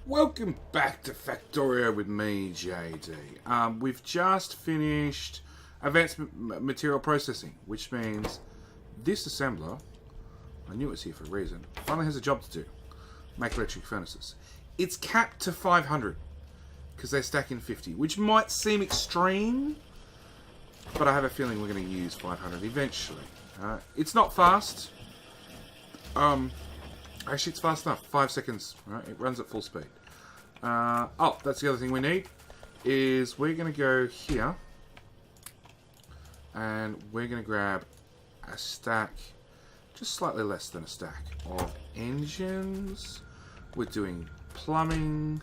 Welcome back to Factorio with me, JD. We've just finished advanced material processing, which means this assembler, I knew it was here for a reason, finally has a job to do. Make electric furnaces. It's capped to 500, because they're stacking 50, which might seem extreme, but I have a feeling we're going to use 500 eventually. It's not fast. Actually, it's fast enough. 5 seconds. Right? It runs at full speed. Oh, that's the other thing we need. Is we're going to go here. And we're going to grab a stack, just slightly less than a stack, of engines. We're doing plumbing.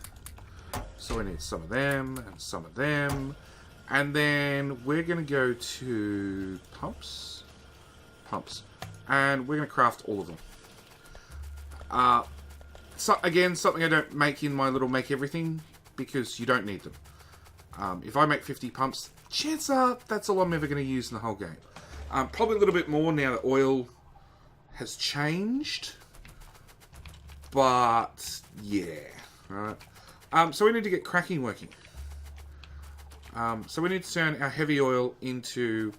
So we need some of them and some of them. And then we're going to go to pumps. And we're going to craft all of them. So again, something I don't make in my little make everything, because you don't need them. If I make 50 pumps, chances are that's all I'm ever going to use in the whole game. Probably a little bit more now that oil has changed. But, yeah. Right. So we need to get cracking working. So we need to turn our heavy oil into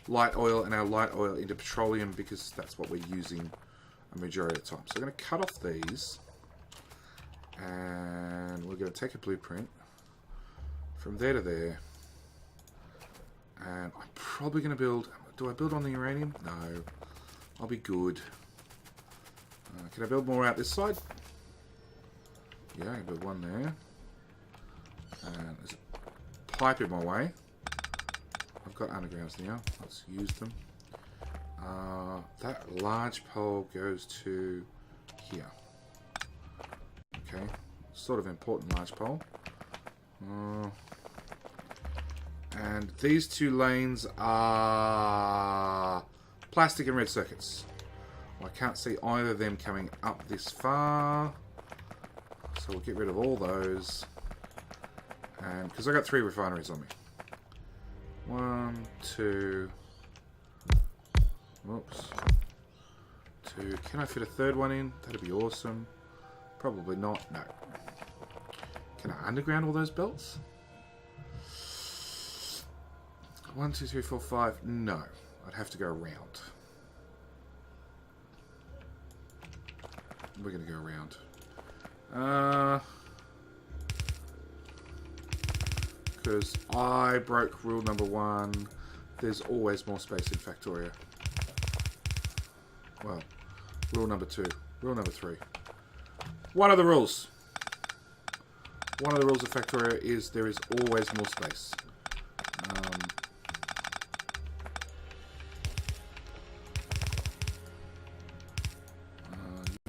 light oil and our light oil into petroleum, because that's what we're using a majority of the time. So we're going to cut off these, and we're going to take a blueprint from there to there, and I'm probably going to build, do I build on the uranium? No, I'll be good. Can I build more out this side? Yeah, I can build one there, and there's a pipe in my way. I've got undergrounds now, let's use them. That large pole goes to here. Okay, sort of important large pole. And these two lanes are plastic and red circuits. Well, I can't see either of them coming up this far. So we'll get rid of all those. And because I got 3 refineries on me. 1, 2. Whoops. 2. Can I fit a third one in? That'd be awesome. Probably not. No. Can I underground all those belts? 1, 2, 3, 4, 5. No. I'd have to go around. We're going to go around. Because I broke rule number 1. There's always more space in Factorio. Well, rule number 2. Rule number 3. One of the rules. One of the rules of Factorio is there is always more space.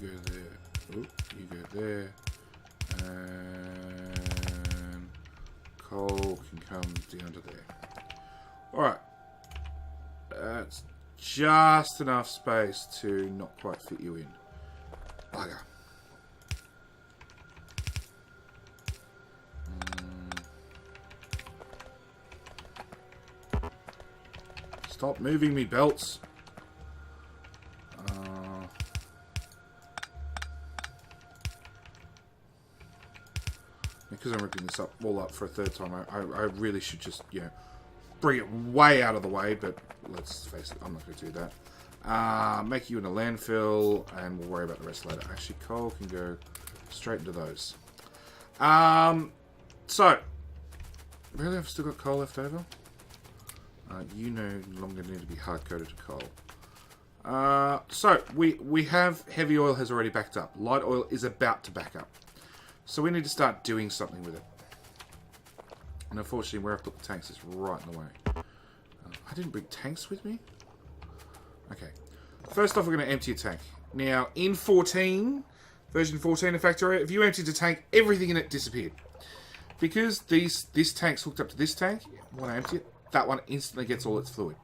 You go there. Ooh, you go there. And coal can come down to there. Alright. That's just enough space to not quite fit you in. Bugger. Stop moving me belts. Because I'm ripping this all up for a third time, I really should just, you know, bring it way out of the way, but let's face it, I'm not going to do that. Make you in a landfill, and we'll worry about the rest later. Actually, coal can go straight into those. So, really, I've still got coal left over? You no longer need to be hard-coded to coal. So, we have heavy oil has already backed up. Light oil is about to back up. So we need to start doing something with it. And unfortunately, where I've put the tanks is right in the way. I didn't bring tanks with me? Okay. First off, we're going to empty a tank. Now, in 14, version 14 of Factorio, if you emptied a tank, everything in it disappeared. Because this tank's hooked up to this tank, when I empty it, that one instantly gets all its fluid.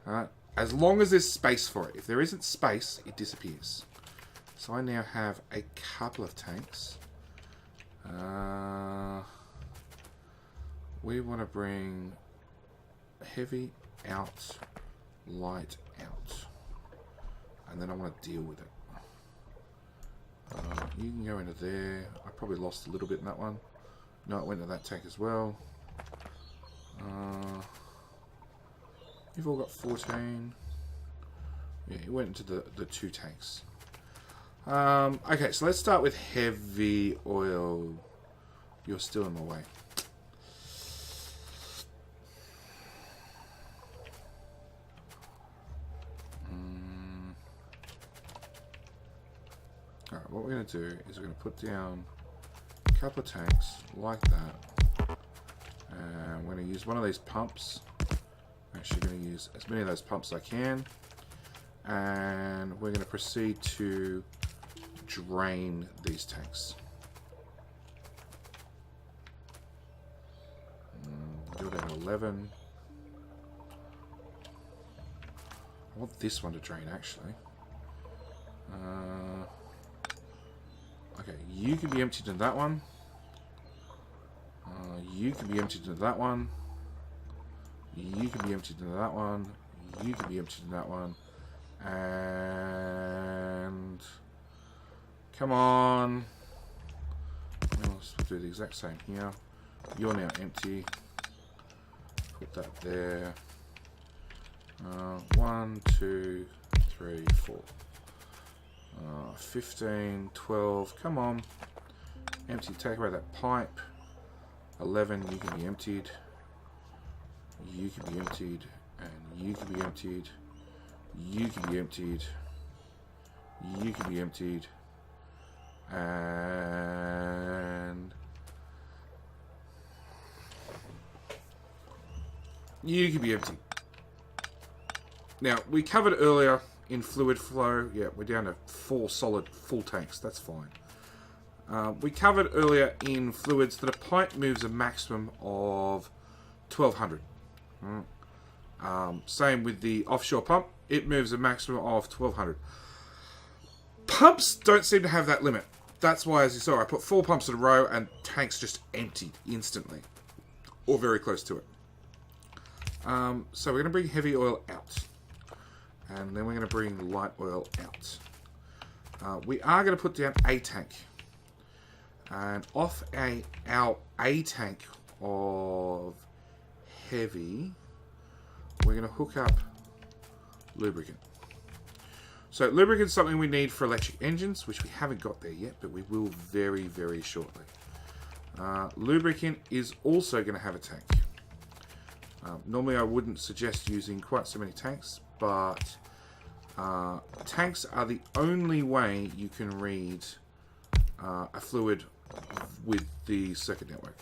Alright? As long as there's space for it. If there isn't space, it disappears. So I now have a couple of tanks. We want to bring heavy out, light out, and then I want to deal with it. You can go into there. I probably lost a little bit in that one. No, it went into that tank as well. You've all got 14. Yeah, it went into the 2 tanks. Okay, so let's start with heavy oil. You're still in my way. Alright, what we're going to do is we're going to put down a couple of tanks like that. And we're going to use one of these pumps. I'm actually going to use as many of those pumps as I can. And we're going to proceed to drain these tanks. Do it at 11. I want this one to drain actually. Okay, you can be emptied into that one. You can be emptied into that one. You can be emptied into that one. You can be emptied into that one. And come on. Let's do the exact same here. You're now empty. Put that there. 1, 2, 3, 4. 15, 12. Come on. Empty. Take away that pipe. 11. You can be emptied. You can be emptied. And you can be emptied. You can be emptied. You can be emptied. And you can be emptied. Now, we covered earlier in fluid flow. Yeah, we're down to 4 solid full tanks. That's fine. We covered earlier in fluids that a pipe moves a maximum of 1200. Same with the offshore pump. It moves a maximum of 1200. Pumps don't seem to have that limit. That's why, as you saw, I put 4 pumps in a row and tanks just emptied instantly. Or very close to it. So we're going to bring heavy oil out. And then we're going to bring light oil out. We are going to put down a tank. And off our A tank of heavy, we're going to hook up lubricant. So lubricant is something we need for electric engines, which we haven't got there yet, but we will very, very shortly. Lubricant is also going to have a tank. Normally I wouldn't suggest using quite so many tanks, but tanks are the only way you can read a fluid with the circuit network.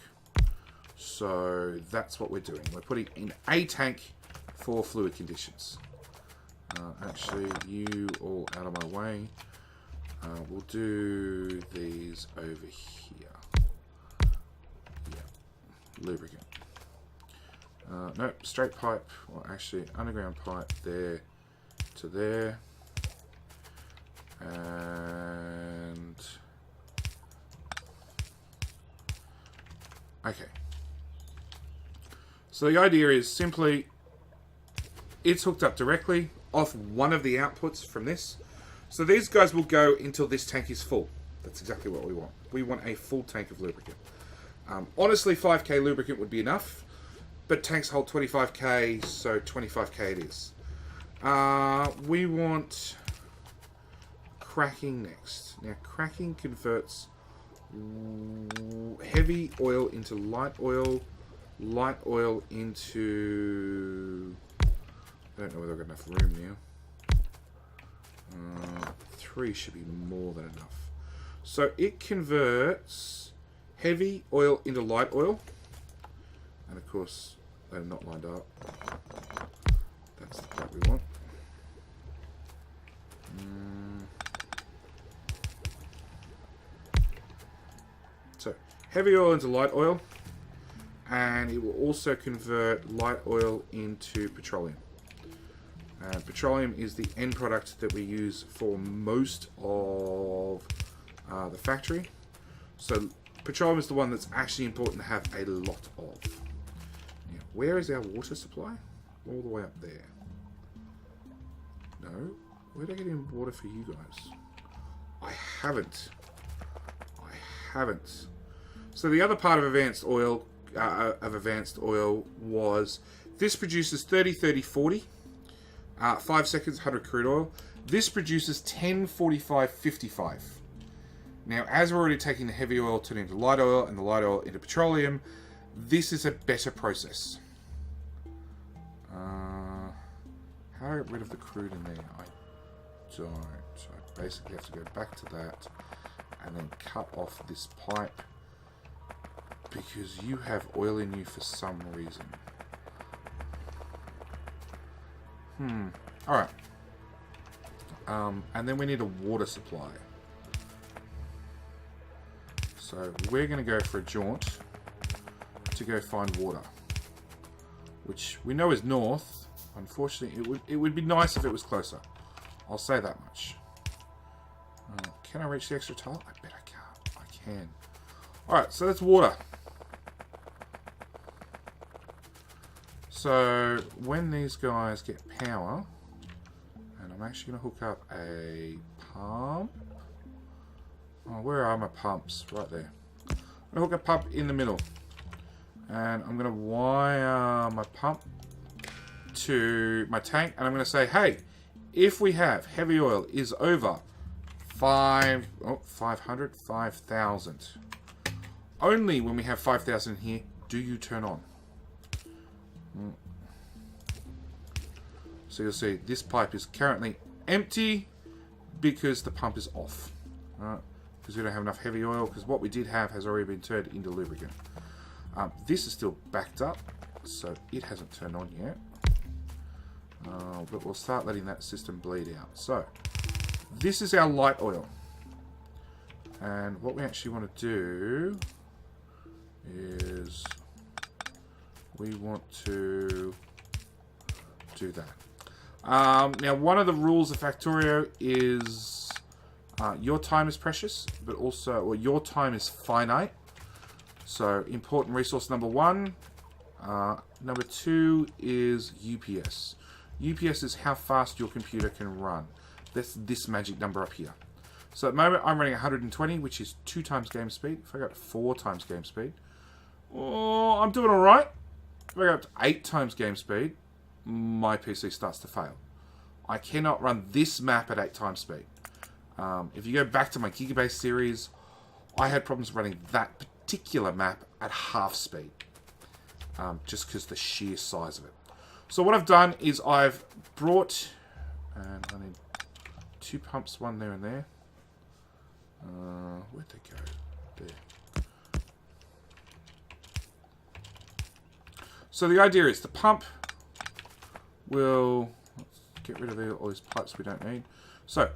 So that's what we're doing. We're putting in a tank for fluid conditions. Actually, you all out of my way. We'll do these over here. Yeah, lubricant. No, straight pipe, or actually underground pipe there to there. And okay. So the idea is simply it's hooked up directly off one of the outputs from this. So these guys will go until this tank is full. That's exactly what we want. We want a full tank of lubricant. Honestly, 5k lubricant would be enough, but tanks hold 25k, so 25k it is. We want cracking next. Now, cracking converts heavy oil into light oil into... I don't know whether I've got enough room now. 3 should be more than enough. So it converts heavy oil into light oil. And of course, they're not lined up. That's the part we want. So, heavy oil into light oil. And it will also convert light oil into petroleum. Petroleum is the end product that we use for most of the factory. So petroleum is the one that's actually important to have a lot of. Now, where is our water supply? All the way up there. No? Where did I get in water for you guys? I haven't. haven't. So the other part of advanced oil was this produces 30, 30, 40. 5 seconds, 100 crude oil. This produces 10, 45, 55. Now, as we're already taking the heavy oil, turning into light oil, and the light oil into petroleum, this is a better process. How do I get rid of the crude in there? I don't. I basically have to go back to that and then cut off this pipe because you have oil in you for some reason. Alright. And then we need a water supply. So we're going to go for a jaunt to go find water. Which we know is north. Unfortunately, it would be nice if it was closer. I'll say that much. Can I reach the extra tile? I bet I can't. I can. Alright, so that's water. So when these guys get power, and I'm actually going to hook up a pump. Oh, where are my pumps? Right there. I'm going to hook a pump in the middle. And I'm going to wire my pump to my tank. And I'm going to say, hey, if we have heavy oil is over 500, 5,000. Only when we have 5,000 here do you turn on. So you'll see this pipe is currently empty because the pump is off. Because we don't have enough heavy oil, because what we did have has already been turned into lubricant. This is still backed up, so it hasn't turned on yet. But we'll start letting that system bleed out. So, this is our light oil. And what we actually want to do is we want to do that. Now, one of the rules of Factorio is your time is precious, but also, or your time is finite. So, important resource number 1. Number 2 is UPS. UPS is how fast your computer can run. That's this magic number up here. So at the moment, I'm running 120, which is 2 times game speed. If I go up to 4 times game speed, oh, I'm doing alright. If I go up to 8 times game speed, my PC starts to fail. I cannot run this map at 8 times speed. If you go back to my Gigabase series, I had problems running that particular map at half speed. Just because the sheer size of it. So what I've done is I've brought, and I need 2 pumps, one there and there. Where'd they go? There. So the idea is the pump will, let's get rid of all these pipes we don't need. So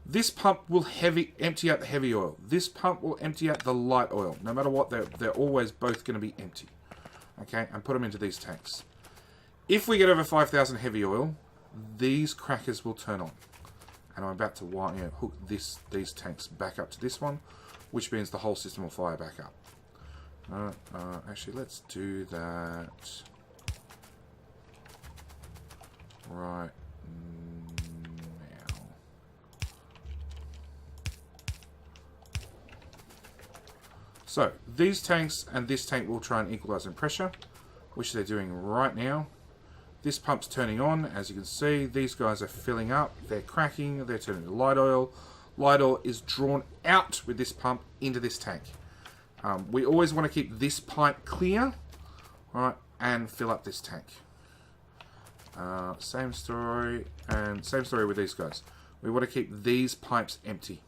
this pump will empty out the heavy oil. This pump will empty out the light oil. No matter what, they're always both going to be empty. Okay, and put them into these tanks. If we get over 5,000 heavy oil, these crackers will turn on. And I'm about to hook these tanks back up to this one, which means the whole system will fire back up. Actually, let's do that right now. So, these tanks and this tank will try and equalize in pressure, which they're doing right now. This pump's turning on, as you can see. These guys are filling up, they're cracking, they're turning to light oil. Light oil is drawn out with this pump into this tank. We always want to keep this pipe clear, right, and fill up this tank. Same story, and same story with these guys. We want to keep these pipes empty.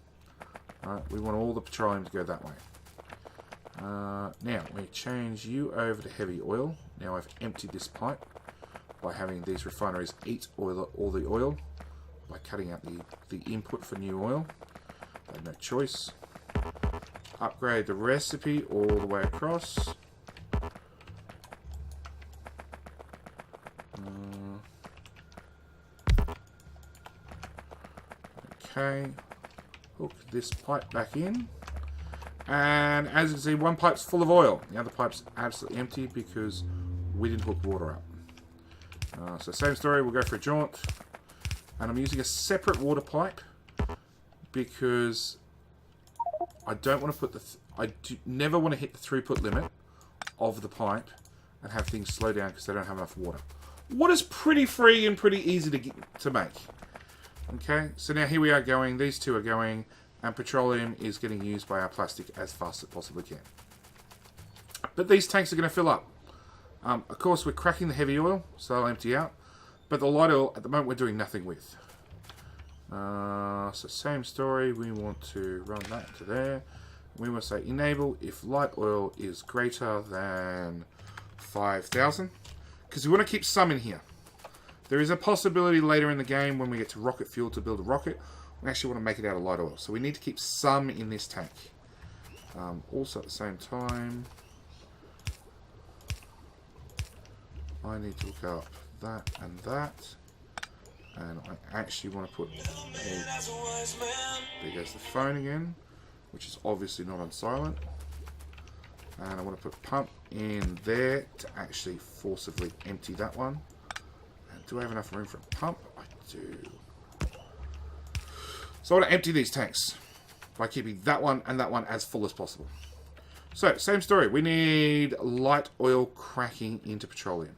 Right, we want all the petroleum to go that way. Now, we change you over to heavy oil. Now I've emptied this pipe by having these refineries eat all the oil, by cutting out the input for new oil. I had no choice. Upgrade the recipe all the way across. Okay, hook this pipe back in. And as you can see, one pipe's full of oil. The other pipe's absolutely empty because we didn't hook water up. So same story, we'll go for a jaunt. And I'm using a separate water pipe because I don't want to put I never want to hit the throughput limit of the pipe and have things slow down because they don't have enough water. Water's pretty free and pretty easy to make. Okay, so now here we are going, these two are going, and petroleum is getting used by our plastic as fast as it possibly can. But these tanks are going to fill up. Of course, we're cracking the heavy oil, so they'll empty out. But the light oil, at the moment, we're doing nothing with. So same story, we want to run that to there. We want to say enable if light oil is greater than 5,000. Because we want to keep some in here. There is a possibility later in the game when we get to rocket fuel to build a rocket, we actually want to make it out of light oil. So we need to keep some in this tank. Also at the same time, I need to look up that and that. And I actually want to put there goes the phone again, which is obviously not on silent. And I want to put pump in there to actually forcibly empty that one. And do I have enough room for a pump? I do. So I want to empty these tanks by keeping that one and that one as full as possible. So, same story. We need light oil cracking into petroleum.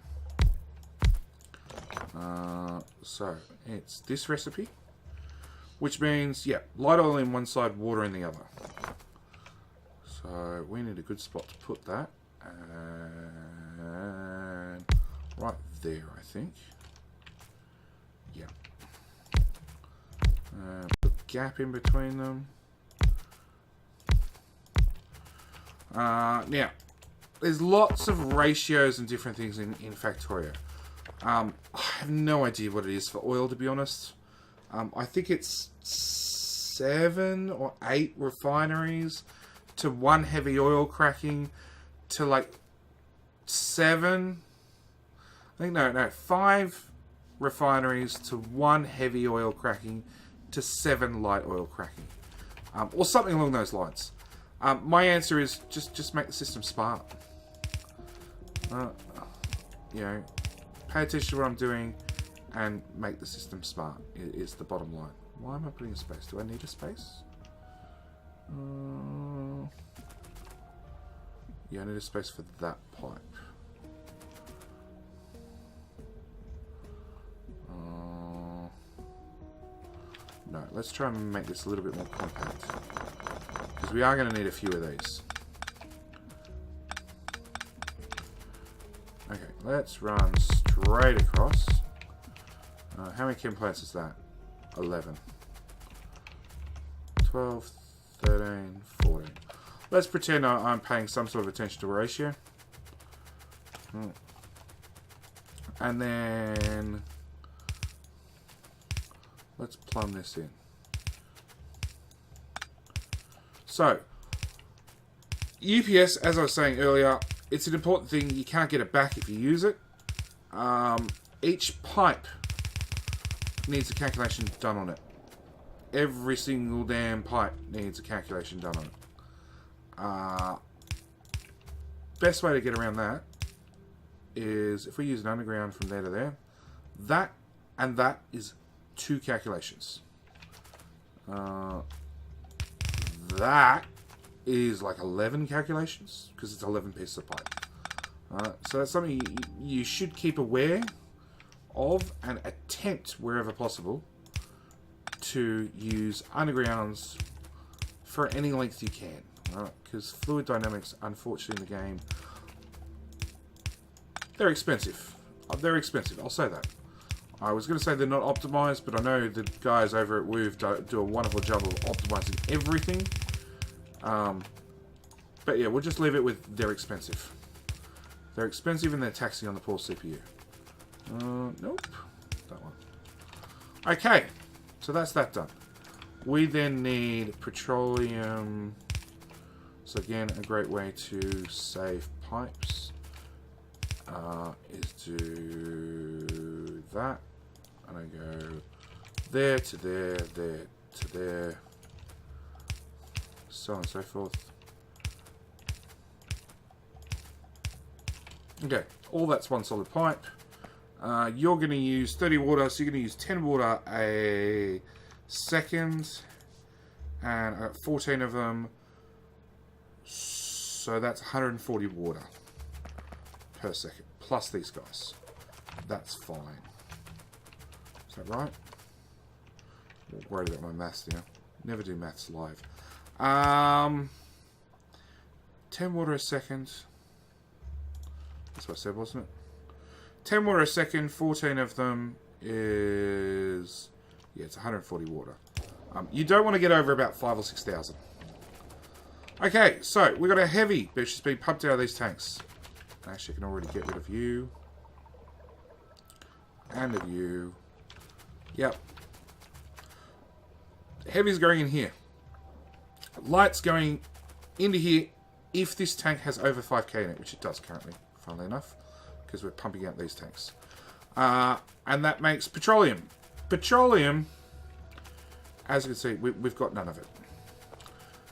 So, it's this recipe. Which means, yeah, light oil in one side, water in the other. So we need a good spot to put that, and right there, I think. Yeah. Put a gap in between them. Now, there's lots of ratios and different things in Factorio. I have no idea what it is for oil, to be honest. I think it's 7 or 8 refineries to 1 heavy oil cracking to like 7. I think no, 5 refineries to 1 heavy oil cracking to 7 light oil cracking, or something along those lines. My answer is just make the system smart. You know, pay attention to what I'm doing and make the system smart is the bottom line. Why am I putting a space? Do I need a space? Yeah, I need a space for that pipe. No, let's try and make this a little bit more compact. Because we are going to need a few of these. Okay, let's run straight across. How many chem plants is that? 11. 12, 13, 14. Let's pretend I'm paying some sort of attention to a ratio. And then let's plumb this in. So, UPS, as I was saying earlier, it's an important thing. You can't get it back if you use it. Each pipe needs a calculation done on it. Every single damn pipe needs a calculation done on it. Best way to get around that is if we use an underground from there to there. That and that is 2 calculations. That is like 11 calculations because it's 11 pieces of pipe. So that's something you should keep aware of and attempt wherever possible to use undergrounds for any length you can, because fluid dynamics, unfortunately, in the game, they're expensive. They're expensive, I'll say that. I was going to say they're not optimized, but I know the guys over at Woof do a wonderful job of optimizing everything. But yeah, we'll just leave it with they're expensive. They're expensive and they're taxing on the poor CPU. Nope. That one. Okay. So that's that done. We then need petroleum. So again, a great way to save pipes is to that. And I go there to there, there to there, so on and so forth. Okay, all that's one solid pipe. You're going to use 30 water, so you're going to use 10 water a second, and 14 of them. So that's 140 water per second, plus these guys. That's fine. Is that right? I'm worried about my maths now. Never do maths live. 10 water a second. That's what I said, wasn't it? 10 water a second, 14 of them is... Yeah, it's 140 water. You don't want to get over about 5,000 or 6,000. Okay, so we've got a heavy, which is being pumped out of these tanks. Actually, I can already get rid of you. And of you. Yep. Heavy's going in here. Light's going into here if this tank has over 5k in it, which it does currently, funnily enough, because we're pumping out these tanks. And that makes petroleum. Petroleum, as you can see, we've got none of it.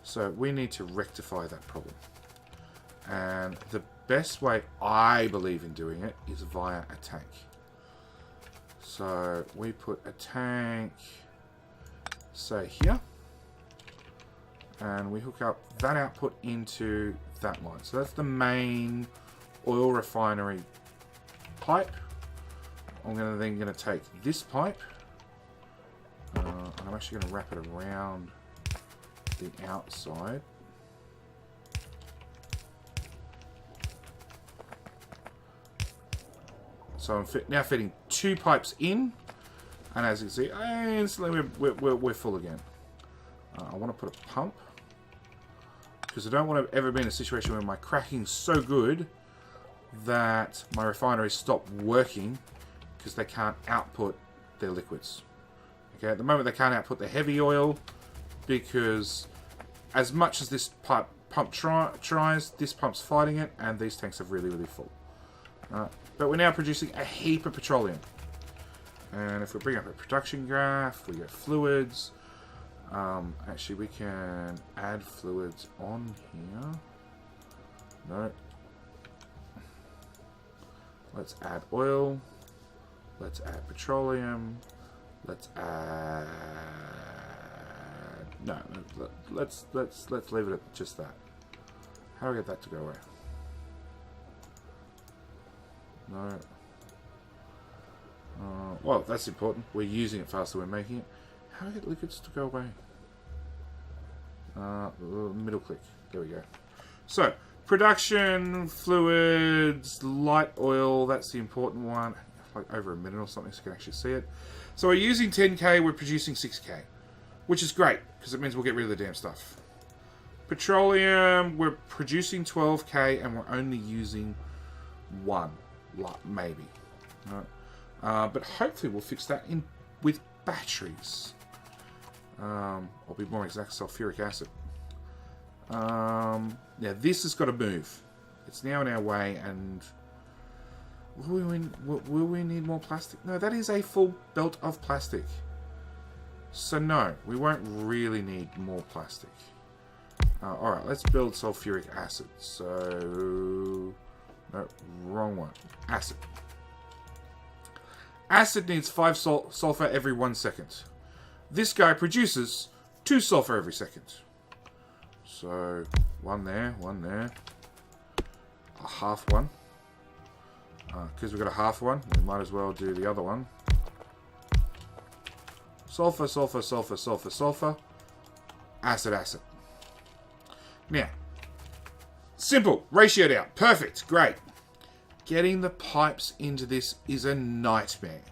So we need to rectify that problem. And the best way I believe in doing it is via a tank. So we put a tank, say here, and we hook up that output into that line. So that's the main oil refinery pipe. I'm then going to take this pipe, and I'm actually going to wrap it around the outside. So I'm now fitting 2 pipes in, and as you can see, instantly we're full again. I want to put a pump, because I don't want to ever be in a situation where my cracking's so good that my refineries stop working because they can't output their liquids. Okay, at the moment they can't output the heavy oil because as much as this pump tries, this pump's fighting it, and these tanks are really, really full. But we're now producing a heap of petroleum. And if we bring up a production graph, we get fluids. Actually, we can add fluids on here. No. Let's add oil. Let's add petroleum. Let's add... No, let's leave it at just that. How do I get that to go away? No. Well, that's important. We're using it faster than we're making it. How do I get liquids to go away? Middle click. There we go. So, production, fluids, light oil. That's the important one. Like over a minute or something so you can actually see it. So we're using 10k, we're producing 6k. Which is great, because it means we'll get rid of the damn stuff. Petroleum, we're producing 12k and we're only using 1. Maybe. Right. But hopefully we'll fix that in with batteries. Or be more exact, sulfuric acid. Yeah, this has got to move. It's now in our way, and will we need more plastic? No, that is a full belt of plastic. So no, we won't really need more plastic. Alright, let's build sulfuric acid. So... No, wrong one. Acid. Acid needs 5 sulfur every 1 second. This guy produces 2 sulfur every second. So, 1 there, 1 there. A half one. Because we've got a half one, we might as well do the other one. Sulfur, sulfur, sulfur, sulfur, sulfur. Acid, acid. Now, simple. Ratioed out. Perfect. Great. Getting the pipes into this is a nightmare.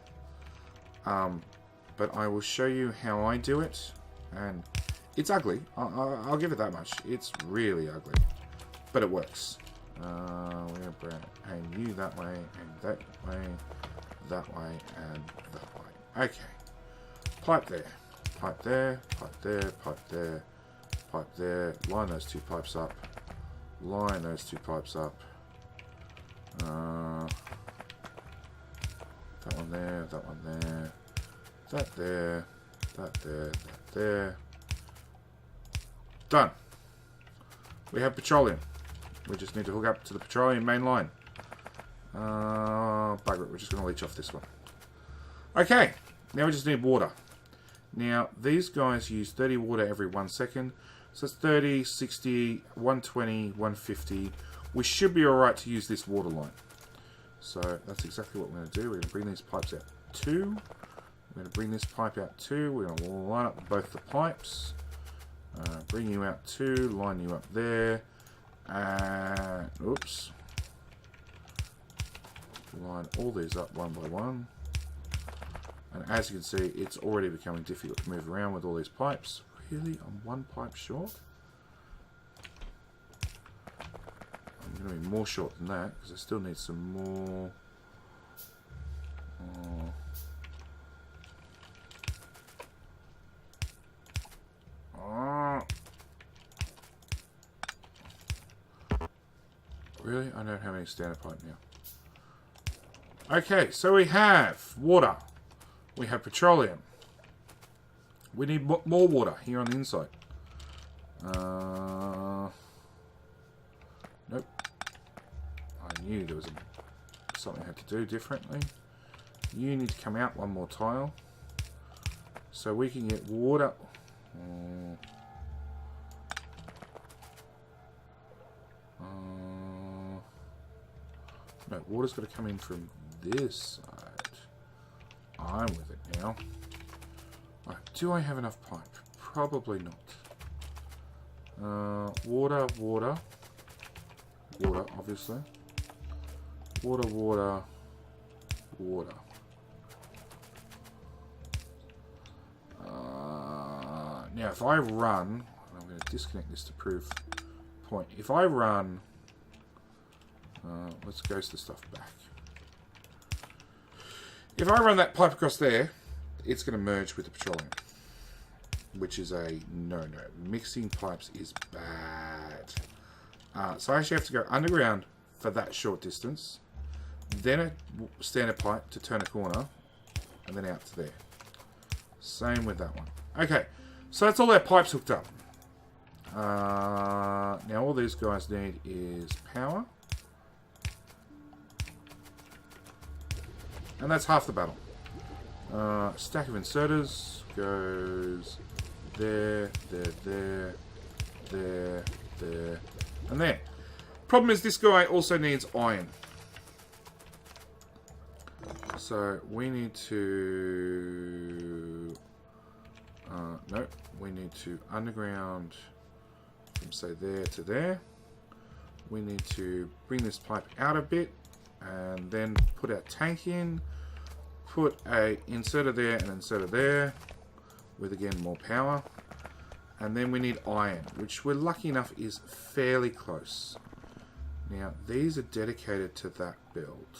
But I will show you how I do it. And it's ugly. I'll give it that much. It's really ugly. But it works. We're going to hang you that way, and that way, that way, and that way. Okay. Pipe there. Pipe there. Pipe there. Pipe there. Pipe there. Line those 2 pipes up. Line those 2 pipes up. That one there, that one there, that there, that there, that there. Done. We have petroleum. We just need to hook up to the petroleum main line. Bugger it, we're just going to leach off this one. Okay, now we just need water. Now, these guys use 30 water every 1 second. So it's 30, 60, 120, 150. We should be alright to use this water line. So that's exactly what we're going to do. We're going to bring these pipes out 2. We're going to bring this pipe out 2. We're going to line up both the pipes. Bring you out 2. Line you up there. And oops. Line all these up one by one. And as you can see, it's already becoming difficult to move around with all these pipes. Really? I'm one pipe short? I'm going to be more short than that because I still need some more. Really? I don't have any standard pipe now. Okay, so we have water. We have petroleum. We need more water here on the inside. Nope. I knew there was something I had to do differently. You need to come out one more tile. So we can get water. No, water's got to come in from this side. I'm with it now. Right, do I have enough pipe? Probably not. Water, water. Water, obviously. Water, water, water. Now, if I run... I'm going to disconnect this to prove point. If I run... let's ghost the stuff back. If I run that pipe across there, it's going to merge with the petroleum, which is a no-no. Mixing pipes is bad. So I actually have to go underground for that short distance, then a standard pipe to turn a corner, and then out to there. Same with that one. Okay, so that's all our pipes hooked up. Now all these guys need is power. And that's half the battle. Stack of inserters goes there, there, and there. Problem is this guy also needs iron. So we need to... no, we need to underground from say there to there. We need to bring this pipe out a bit and then put our tank in. Put a inserter there and inserter there with again more power. And then we need iron, which we're lucky enough is fairly close. Now these are dedicated to that build,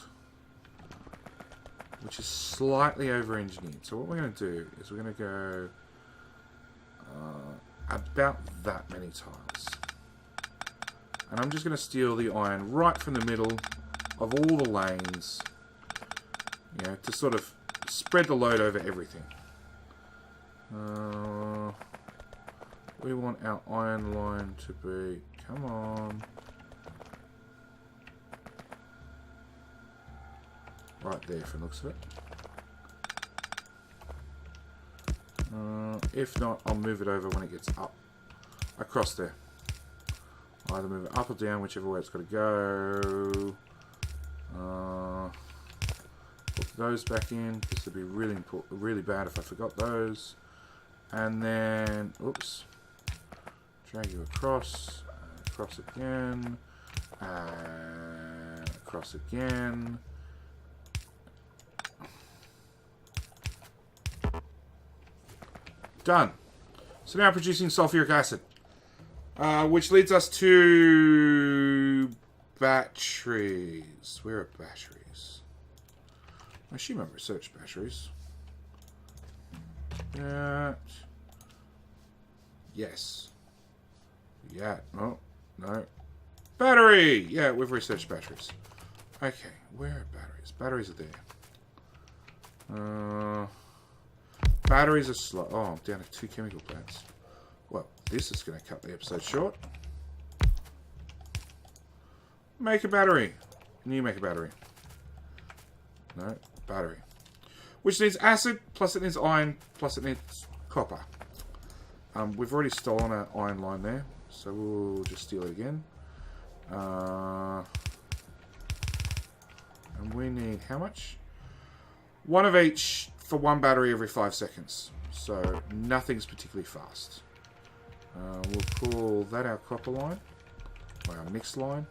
which is slightly over engineered. So what we're going to do is we're going to go about that many tiles. And I'm just going to steal the iron right from the middle of all the lanes, you know, to sort of spread the load over everything. We want our iron line to be, come on, right there from the looks of it. If not, I'll move it over when it gets up, across there. Either move it up or down, whichever way it's got to go. Put those back in. This would be really bad if I forgot those. And then, oops, drag you across, across again, and across again. Done. So now producing sulfuric acid, which leads us to batteries. Where are batteries? I assume I've researched batteries. Yes. Yeah. Oh, no. Battery! Yeah, we've researched batteries. Okay, where are batteries? Batteries are there. Batteries are slow. Oh, I'm down to 2 chemical plants. Well, this is going to cut the episode short. Make a battery. Can you make a battery? No, battery. Which needs acid, plus it needs iron, plus it needs copper. We've already stolen our iron line there, so we'll just steal it again. And we need how much? One of each for one battery every 5 seconds. So nothing's particularly fast. We'll call that our copper line, or our mixed line.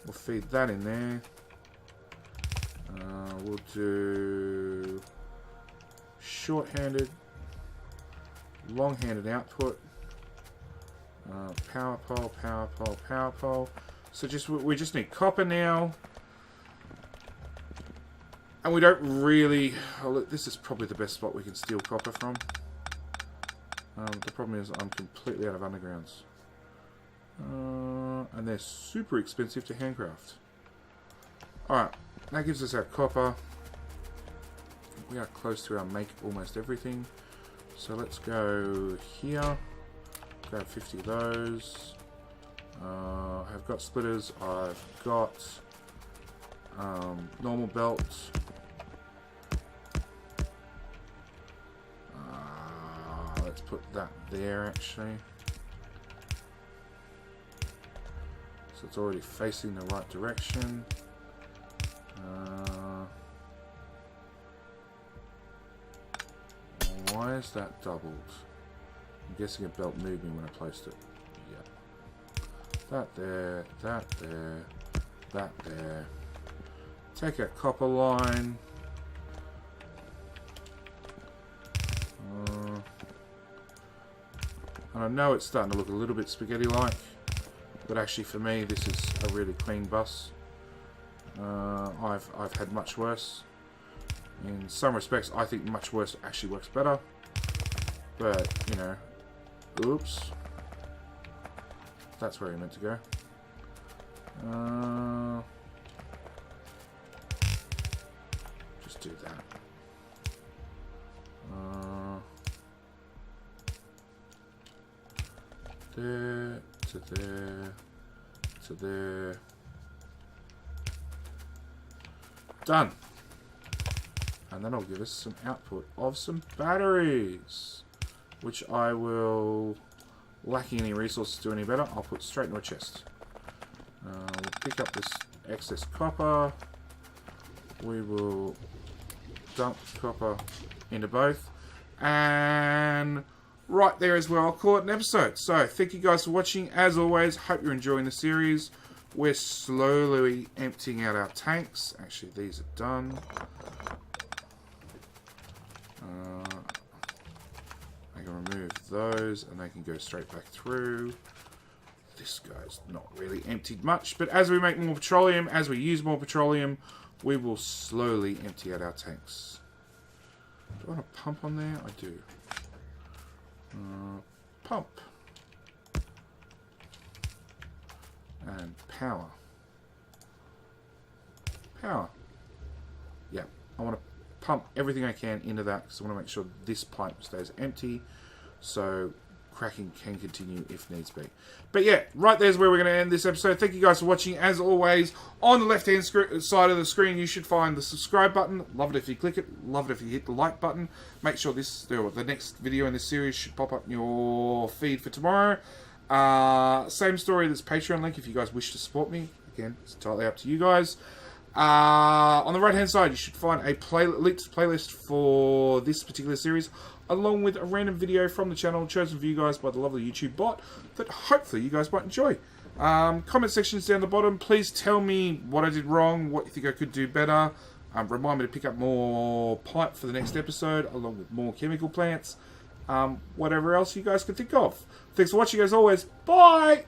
We'll feed that in there. We'll do short-handed, long-handed output. Power pole, power pole, power pole. So we just need copper now. And we don't really... Oh, look, this is probably the best spot we can steal copper from. The problem is I'm completely out of undergrounds. And they're super expensive to handcraft. Alright, that gives us our copper. We are close to our make almost everything. So let's go here. Grab 50 of those. I've got splitters. I've got normal belts. Let's put that there actually. So it's already facing the right direction. Why is that doubled? I'm guessing a belt moved me when I placed it. Yeah. That there, that there, that there. Take a copper line. And I know it's starting to look a little bit spaghetti-like, but actually for me this is a really clean bus. I've had much worse. In some respects, I think much worse actually works better. But, you know, oops. That's where you're meant to go. Just do that. There, to there, to there. Done. And that'll give us some output of some batteries, which I will, lacking any resources to do any better, I'll put straight into a chest. We'll pick up this excess copper. We will dump copper into both. And right there as well, I'll call it an episode. So, thank you guys for watching. As always, hope you're enjoying the series. We're slowly emptying out our tanks. Actually, these are done. I can remove those and they can go straight back through. This guy's not really emptied much, but as we make more petroleum, as we use more petroleum, we will slowly empty out our tanks. Do I want a pump on there? I do. Pump. And power. Power. Yeah, I want to pump everything I can into that because I want to make sure this pipe stays empty so cracking can continue if needs be. But yeah, right there's where we're going to end this episode. Thank you guys for watching. As always, on the left hand side of the screen you should find the subscribe button. Love it if you click it. Love it if you hit the like button. Make sure the next video in this series should pop up in your feed for tomorrow. Same story, there's Patreon link if you guys wish to support me. Again, it's entirely up to you guys. On the right hand side you should find a playlist for this particular series, along with a random video from the channel chosen for you guys by the lovely YouTube bot that hopefully you guys might enjoy. Comment sections down the bottom. Please tell me what I did wrong, what you think I could do better. Remind me to pick up more pipe for the next episode, along with more chemical plants. Whatever else you guys can think of. Thanks for watching as always. Bye!